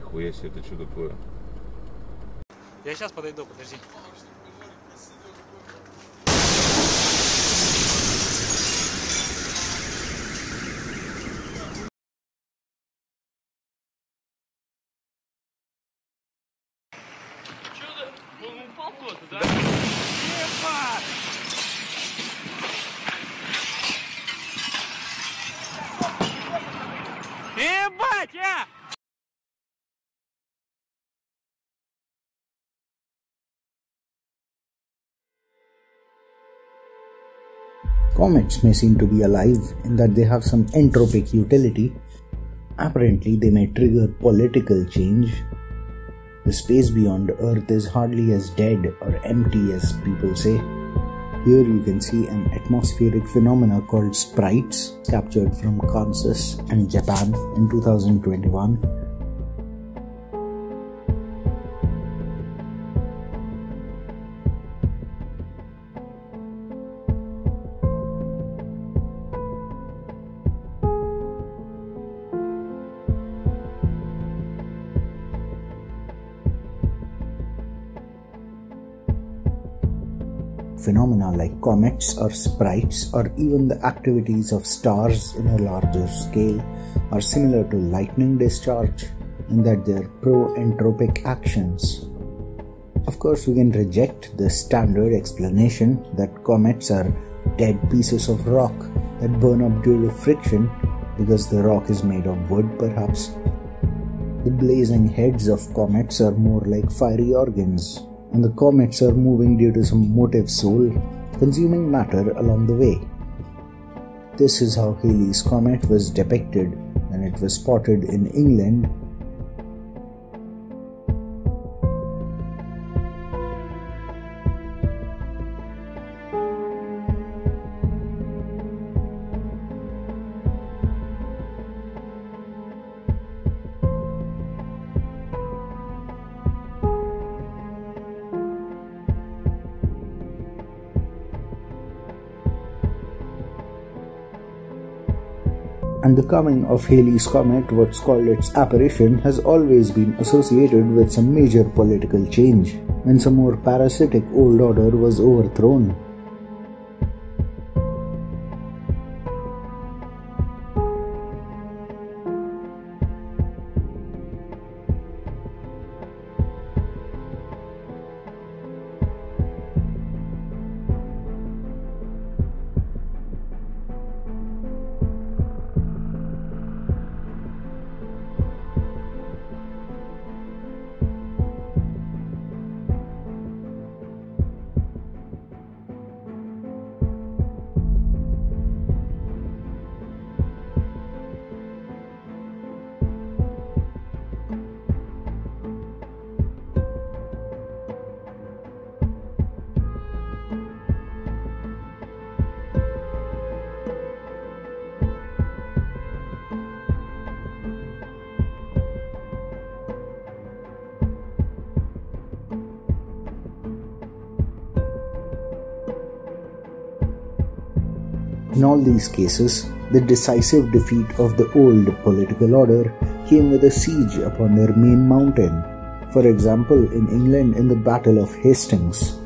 Нихуя себе, это что такое? Я сейчас подойду, подожди. Чё-то он упал куда-то, да? Ебать! Ебать, Comets may seem to be alive in that they have some entropic utility. Apparently, they may trigger political change. The space beyond Earth is hardly as dead or empty as people say. Here you can see an atmospheric phenomena called sprites, captured from Kansas and Japan in 2021. Phenomena like comets or sprites or even the activities of stars in a larger scale are similar to lightning discharge in that they are pro-entropic actions. Of course, we can reject the standard explanation that comets are dead pieces of rock that burn up due to friction because the rock is made of wood perhaps. The blazing heads of comets are more like fiery organs, and the comets are moving due to some motive soul, consuming matter along the way. This is how Halley's comet was depicted when it was spotted in England. And the coming of Halley's comet, what's called its apparition, has always been associated with some major political change, when some more parasitic old order was overthrown. In all these cases, the decisive defeat of the old political order came with a siege upon their main mountain. For example, in England in the Battle of Hastings,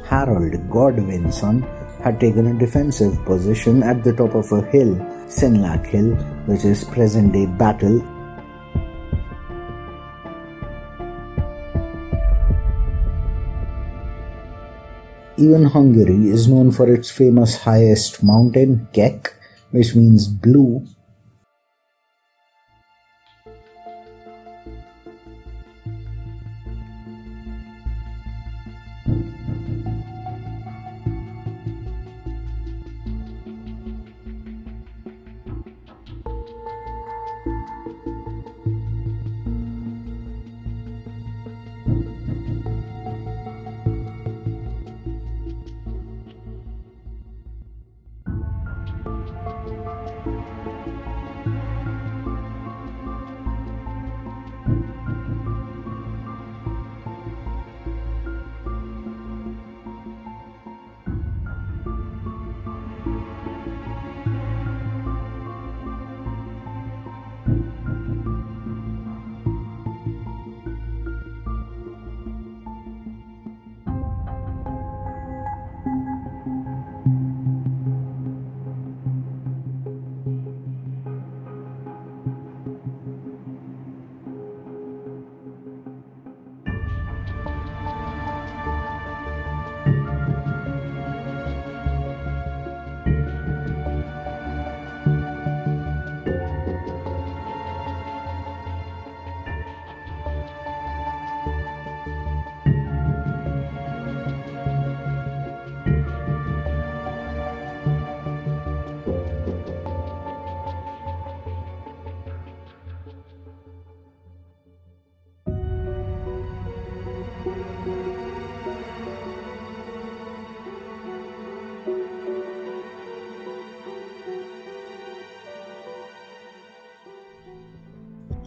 Harold Godwin's son had taken a defensive position at the top of a hill, Senlac Hill, which is present-day Battle. Even Hungary is known for its famous highest mountain, Kek, which means blue.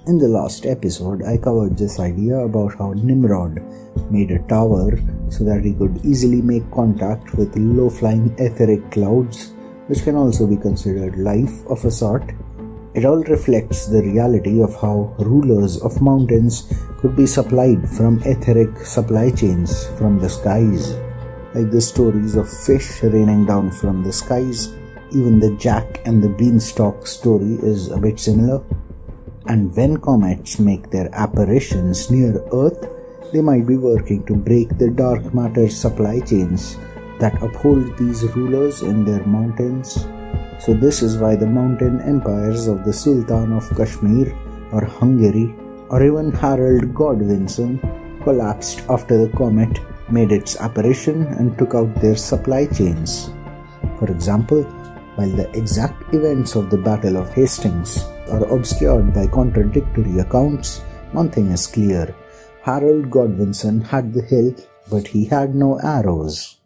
In the last episode, I covered this idea about how Nimrod made a tower so that he could easily make contact with low-flying etheric clouds, which can also be considered life of a sort. It all reflects the reality of how rulers of mountains could be supplied from etheric supply chains from the skies. Like the stories of fish raining down from the skies, even the Jack and the Beanstalk story is a bit similar. And when comets make their apparitions near Earth, they might be working to break the dark matter supply chains that uphold these rulers in their mountains. So this is why the mountain empires of the Sultan of Kashmir or Hungary or even Harold Godwinson collapsed after the comet made its apparition and took out their supply chains. For example, while the exact events of the Battle of Hastings are obscured by contradictory accounts, one thing is clear: Harold Godwinson had the hill, but he had no arrows.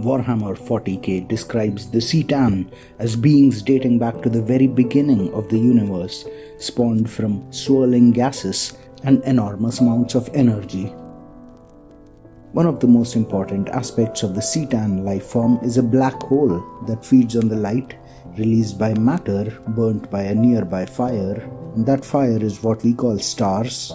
Warhammer 40k describes the Citan as beings dating back to the very beginning of the universe, spawned from swirling gases and enormous amounts of energy. One of the most important aspects of the Citan life form is a black hole that feeds on the light released by matter burnt by a nearby fire, and that fire is what we call stars.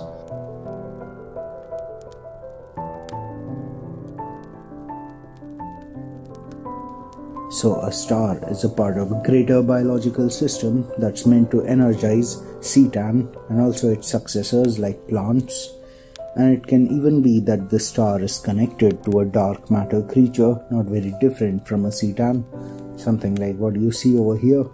So a star is a part of a greater biological system that's meant to energize Citan and also its successors like plants. And it can even be that the star is connected to a dark matter creature not very different from a Citan, something like what you see over here.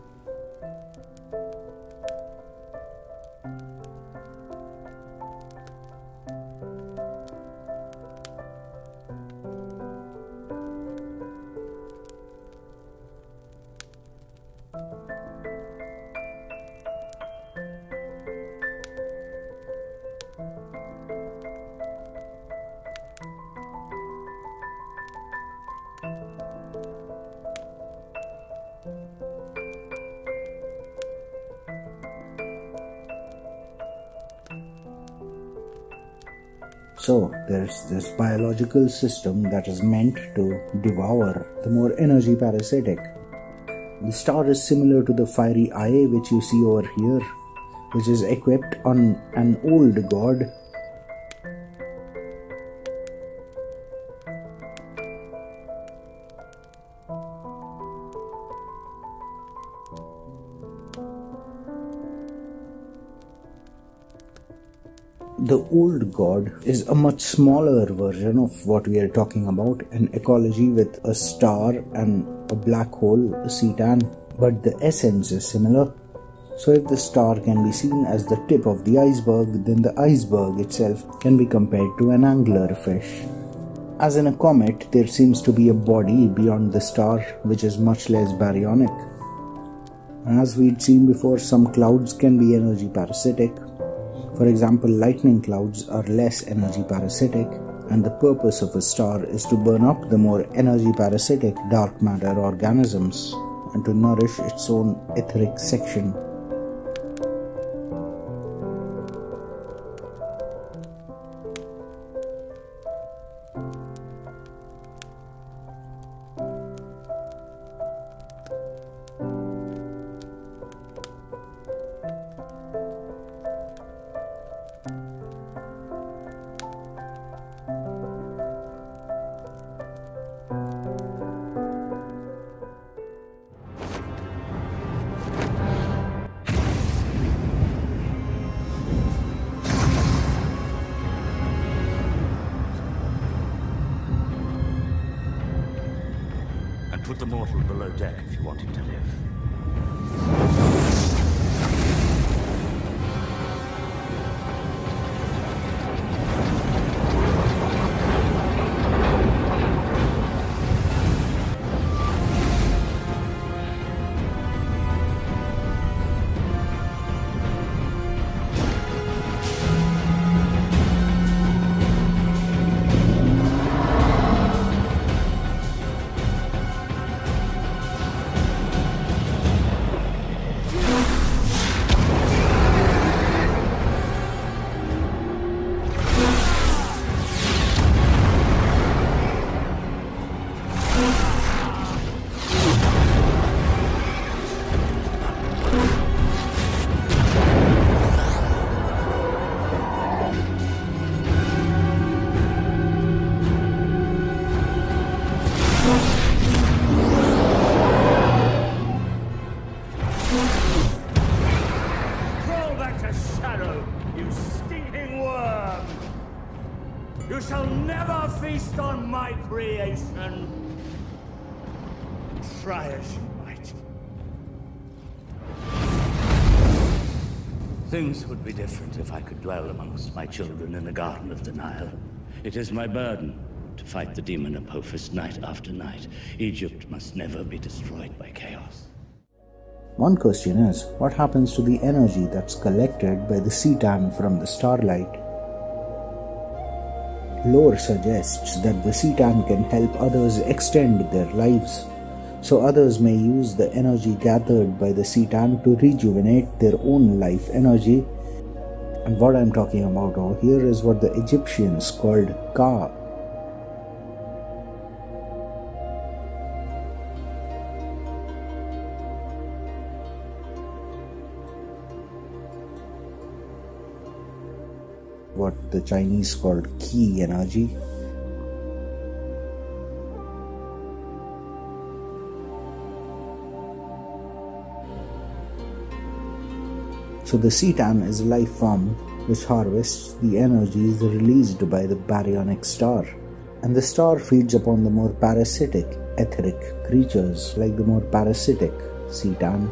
So there's this biological system that is meant to devour the more energy parasitic. The star is similar to the fiery eye which you see over here, which is equipped on an old god. The old god is a much smaller version of what we are talking about, an ecology with a star and a black hole, a Citan, but the essence is similar. So if the star can be seen as the tip of the iceberg, then the iceberg itself can be compared to an anglerfish. As in a comet, there seems to be a body beyond the star which is much less baryonic. And as we'd seen before, some clouds can be energy parasitic. For example, lightning clouds are less energy parasitic, and the purpose of a star is to burn up the more energy parasitic dark matter organisms and to nourish its own etheric section. put the mortal below deck if you want him to live. Crawl back to shadow, you stinking worm! You shall never feast on my creation. Try as you might. Things would be different if I could dwell amongst my children in the Garden of the Nile. It is my burden to fight the demon Apophis night after night. Egypt must never be destroyed by chaos. One question is, what happens to the energy that's collected by the Cetan from the starlight? Lore suggests that the Cetan can help others extend their lives, so others may use the energy gathered by the Cetan to rejuvenate their own life energy. And what I'm talking about over here is what the Egyptians called Ka. What the Chinese called Qi energy. So the Cetan is a life form which harvests the energies released by the baryonic star. And the star feeds upon the more parasitic, etheric creatures like the more parasitic Cetan.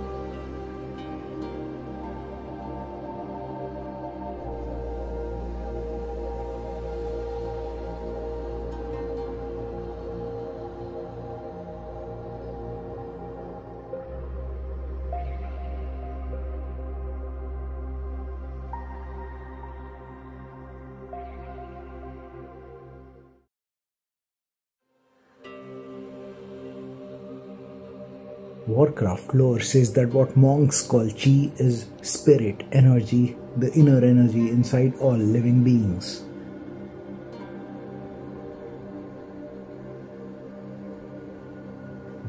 Warcraft lore says that what monks call Chi is spirit energy, the inner energy inside all living beings.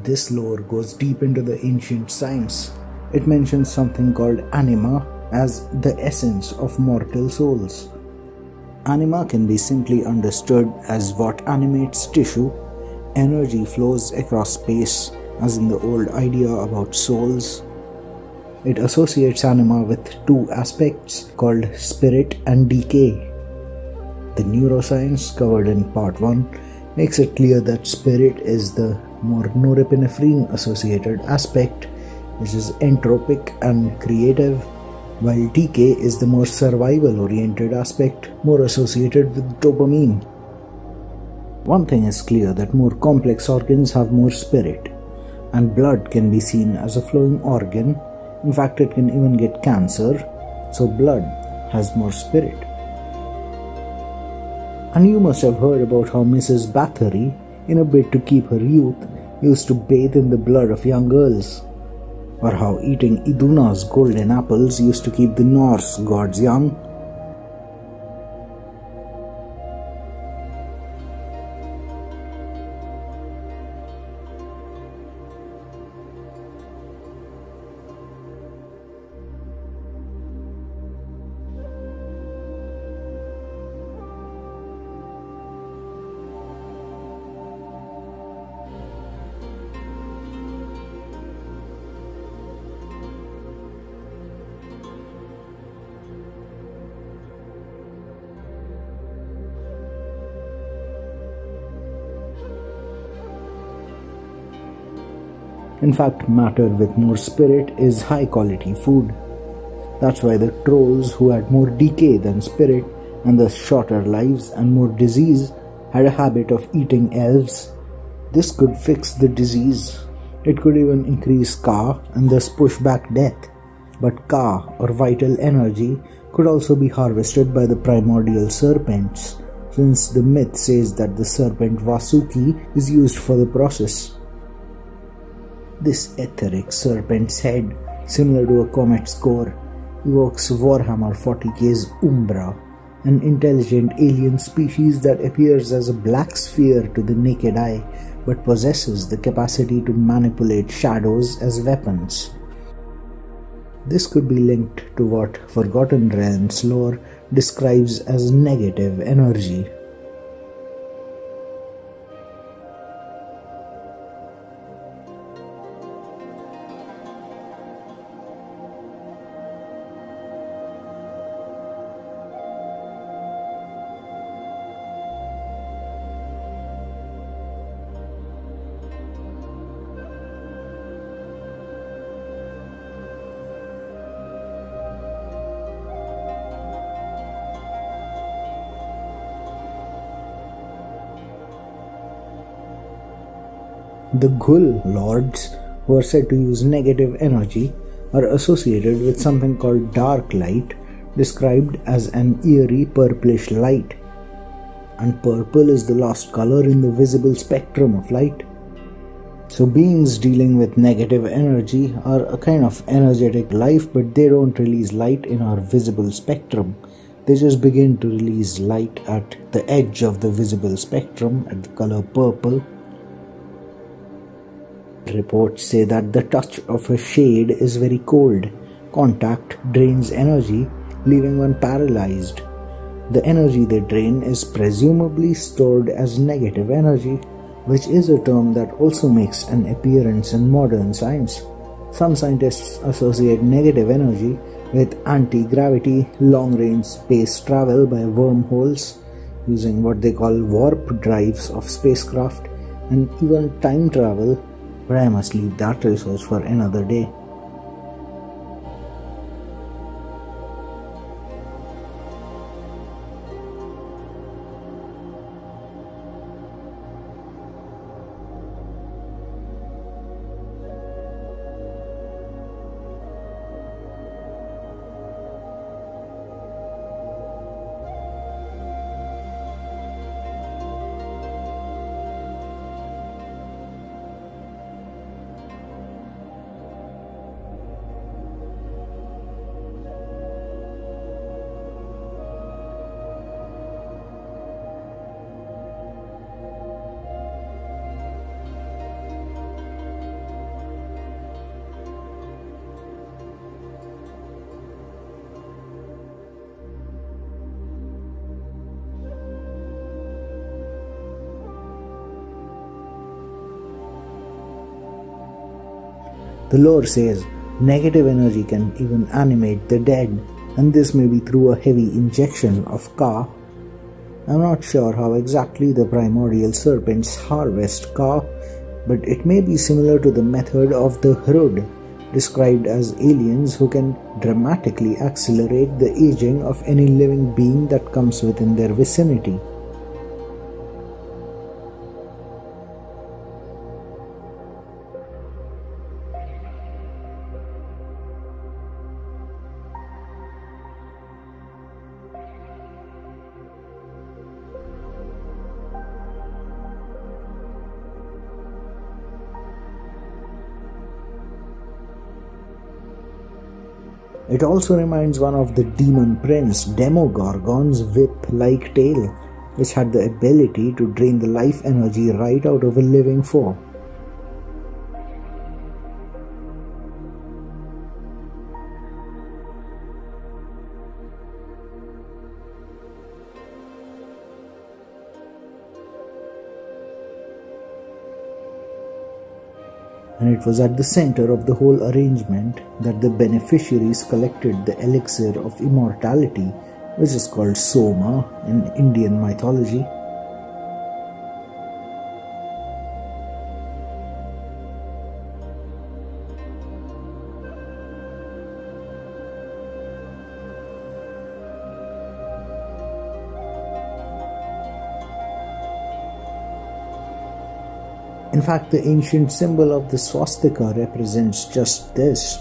This lore goes deep into the ancient science. It mentions something called anima as the essence of mortal souls. Anima can be simply understood as what animates tissue. Energy flows across space, as in the old idea about souls. It associates anima with two aspects called spirit and decay. The neuroscience covered in part 1 makes it clear that spirit is the more norepinephrine associated aspect, which is entropic and creative, while decay is the more survival oriented aspect, more associated with dopamine. One thing is clear, that more complex organs have more spirit, and blood can be seen as a flowing organ. In fact, it can even get cancer, so blood has more spirit. And you must have heard about how Mrs. Bathory, in a bid to keep her youth, used to bathe in the blood of young girls, or how eating Iduna's golden apples used to keep the Norse gods young. In fact, matter with more spirit is high quality food. That's why the trolls, who had more decay than spirit and thus shorter lives and more disease, had a habit of eating elves. This could fix the disease. It could even increase Ka and thus push back death. But Ka, or vital energy, could also be harvested by the primordial serpents, since the myth says that the serpent Vasuki is used for the process. This etheric serpent's head, similar to a comet's core, evokes Warhammer 40k's Umbra, an intelligent alien species that appears as a black sphere to the naked eye, but possesses the capacity to manipulate shadows as weapons. This could be linked to what Forgotten Realms lore describes as negative energy. The Ghul lords, who are said to use negative energy, are associated with something called dark light, described as an eerie purplish light. And purple is the last color in the visible spectrum of light. So beings dealing with negative energy are a kind of energetic life, but they don't release light in our visible spectrum. They just begin to release light at the edge of the visible spectrum at the color purple. Reports say that the touch of a shade is very cold. Contact drains energy, leaving one paralyzed. The energy they drain is presumably stored as negative energy, which is a term that also makes an appearance in modern science. Some scientists associate negative energy with anti-gravity, long-range space travel by wormholes, using what they call warp drives of spacecraft, and even time travel, but I must leave that resource for another day. The lore says negative energy can even animate the dead, and this may be through a heavy injection of Ka. I'm not sure how exactly the primordial serpents harvest Ka, but it may be similar to the method of the Hrud, described as aliens who can dramatically accelerate the aging of any living being that comes within their vicinity. It also reminds one of the demon prince Demogorgon's whip-like tail, which had the ability to drain the life energy right out of a living foe. And it was at the center of the whole arrangement that the beneficiaries collected the elixir of immortality, which is called Soma in Indian mythology. In fact, the ancient symbol of the swastika represents just this,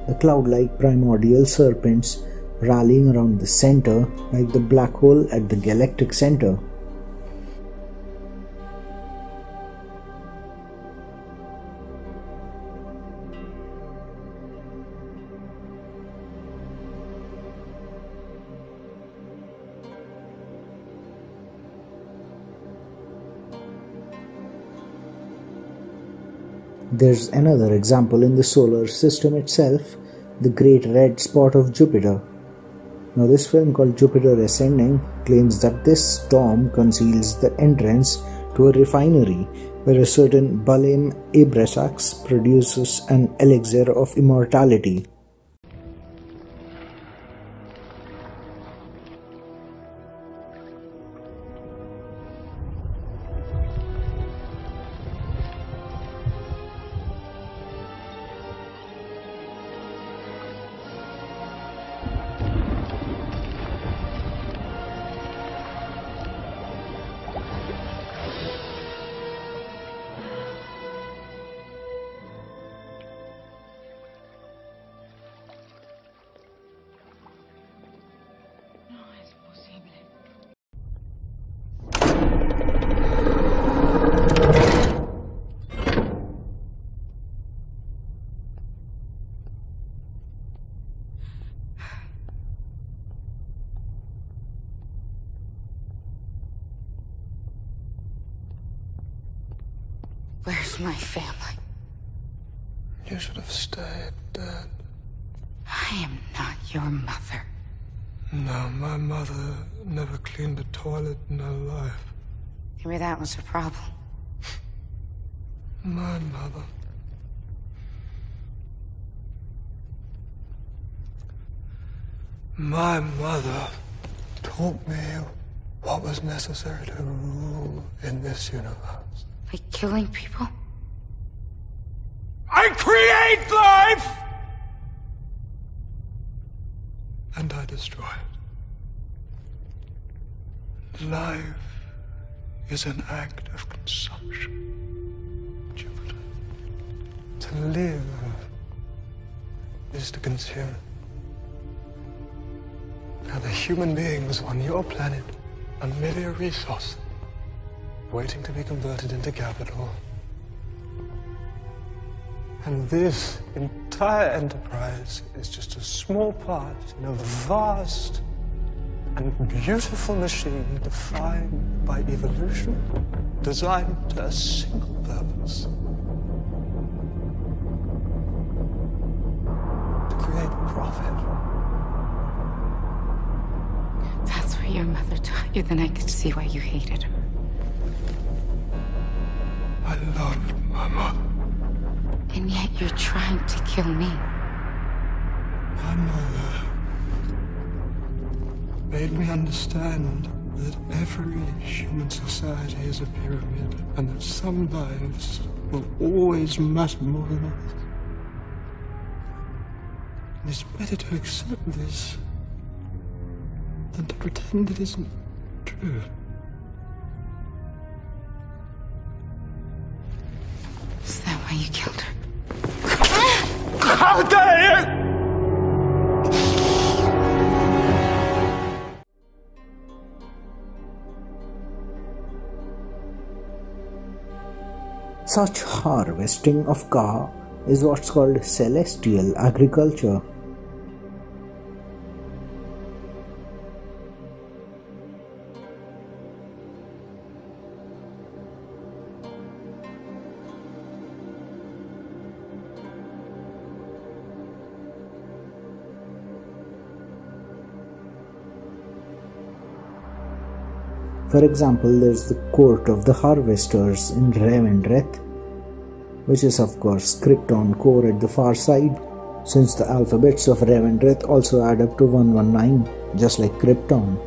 the cloud-like primordial serpents rallying around the center like the black hole at the galactic center. There's another example in the solar system itself, the Great Red Spot of Jupiter. Now this film called Jupiter Ascending claims that this storm conceals the entrance to a refinery where a certain Balaam Abrasax produces an elixir of immortality. Where's my family? You should have stayed, Dad. I am not your mother. No, my mother never cleaned a toilet in her life. Maybe that was her problem. My mother. My mother taught me what was necessary to rule in this universe. By killing people? I create life! And I destroy it. Life is an act of consumption, Jupiter. To live is to consume. Now the human beings on your planet are merely a resource, waiting to be converted into capital. And this entire enterprise is just a small part in a vast and beautiful machine defined by evolution, designed to a single purpose: to create profit. That's what your mother taught you, then I could see why you hated her. I loved my mother. And yet you're trying to kill me. My mother made me understand that every human society is a pyramid, and that some lives will always matter more than others. And it's better to accept this than to pretend it isn't true. Is that why you killed her? How dare you! Such harvesting of Ka is what's called celestial agriculture. For example, there's the Court of the Harvesters in Revendreth, which is of course Krypton core at the far side, since the alphabets of Revendreth also add up to 119, just like Krypton.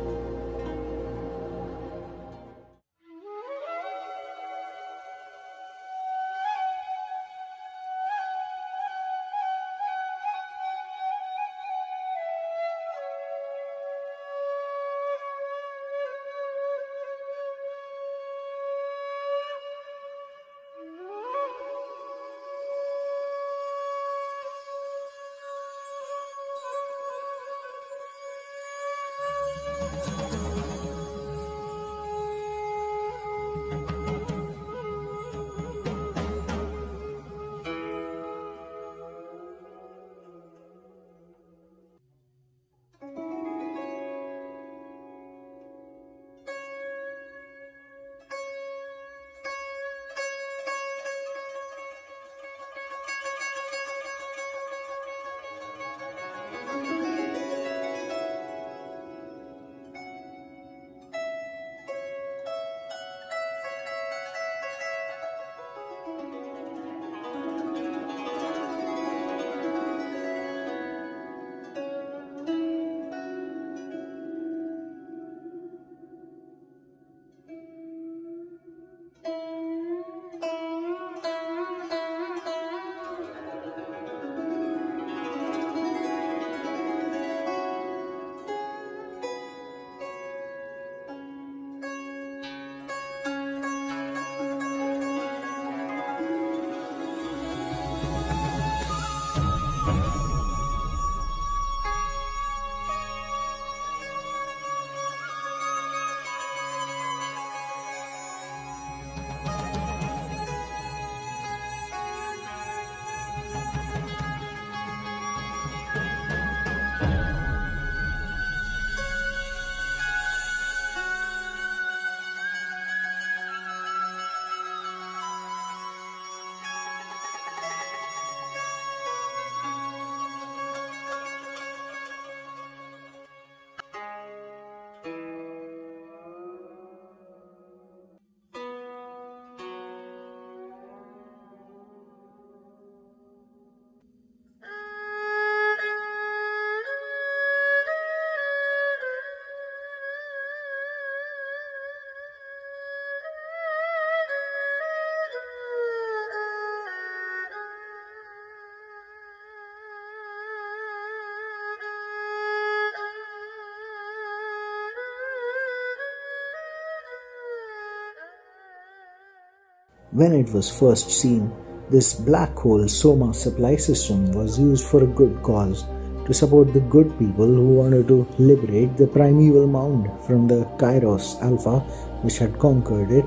When it was first seen, this black hole Soma supply system was used for a good cause, to support the good people who wanted to liberate the primeval mound from the Kairos Alpha which had conquered it.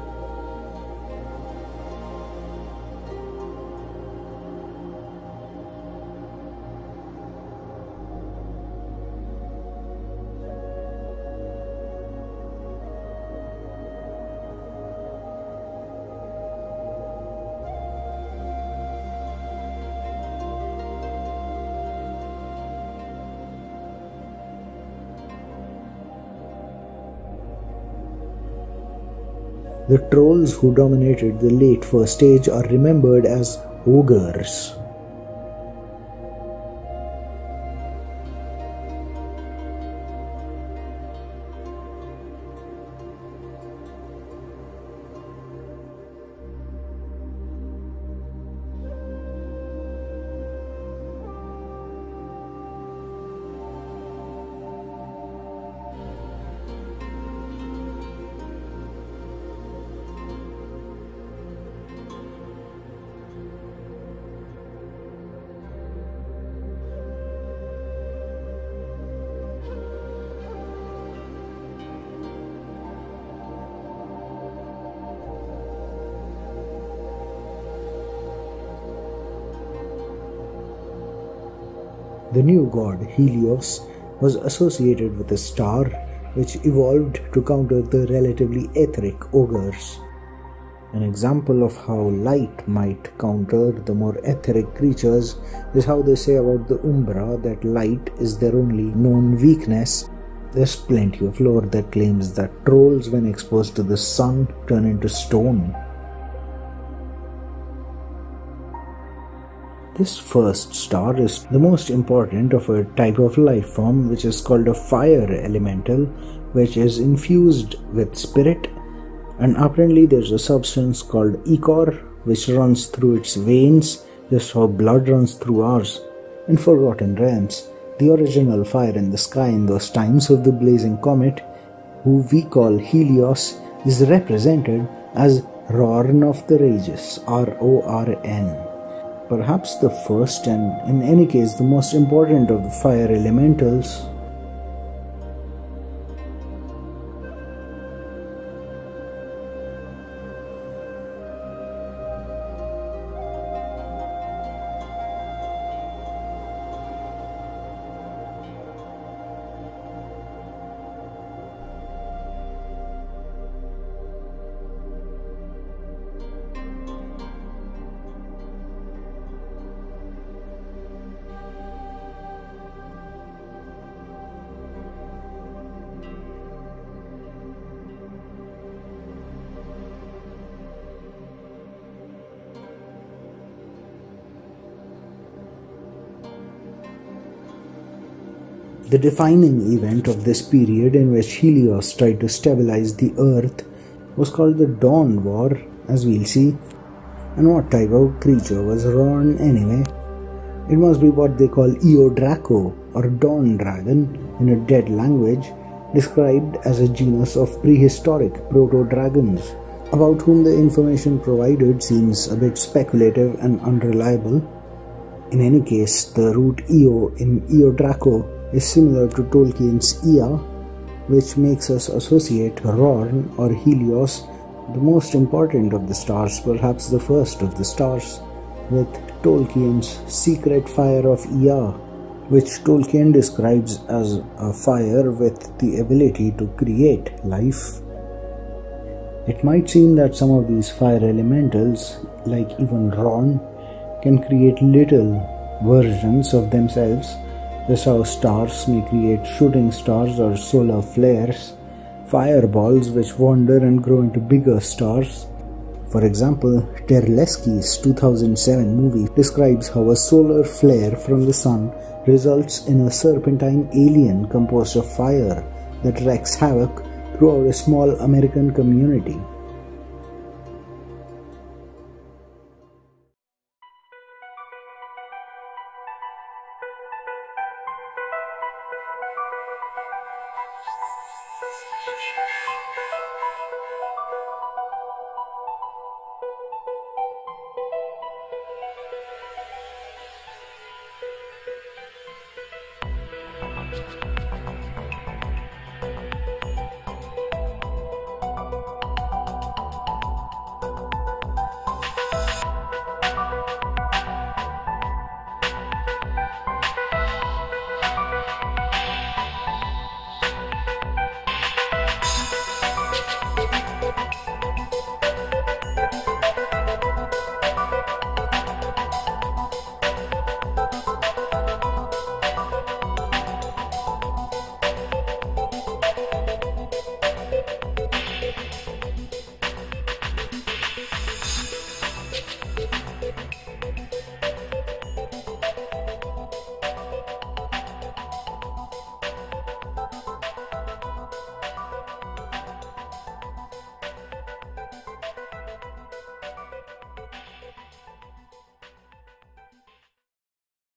The trolls who dominated the late First Age are remembered as ogres. The new god Helios was associated with a star which evolved to counter the relatively etheric ogres. An example of how light might counter the more etheric creatures is how they say about the Umbra that light is their only known weakness. There's plenty of lore that claims that trolls, when exposed to the sun, turn into stone. This first star is the most important of a type of life form which is called a fire elemental, which is infused with spirit, and apparently there's a substance called ichor which runs through its veins, just how blood runs through ours. In Forgotten Realms, the original fire in the sky in those times of the blazing comet, who we call Helios, is represented as Rorn of the Rages, R-O-R-N. Perhaps the first, and in any case the most important of the fire elementals. The defining event of this period in which Helios tried to stabilize the earth was called the Dawn War, as we'll see. And what type of creature was Rorn anyway? It must be what they call Eo-Draco, or Dawn Dragon in a dead language, described as a genus of prehistoric proto-dragons, about whom the information provided seems a bit speculative and unreliable. In any case, the root Eo in Eo Draco is similar to Tolkien's Ea, which makes us associate Rorn or Helios, the most important of the stars, perhaps the first of the stars, with Tolkien's secret fire of Ea, which Tolkien describes as a fire with the ability to create life. It might seem that some of these fire elementals, like even Ron, can create little versions of themselves, just how stars may create shooting stars or solar flares, fireballs which wander and grow into bigger stars. For example, Terlesky's 2007 movie describes how a solar flare from the sun results in a serpentine alien composed of fire that wreaks havoc throughout a small American community.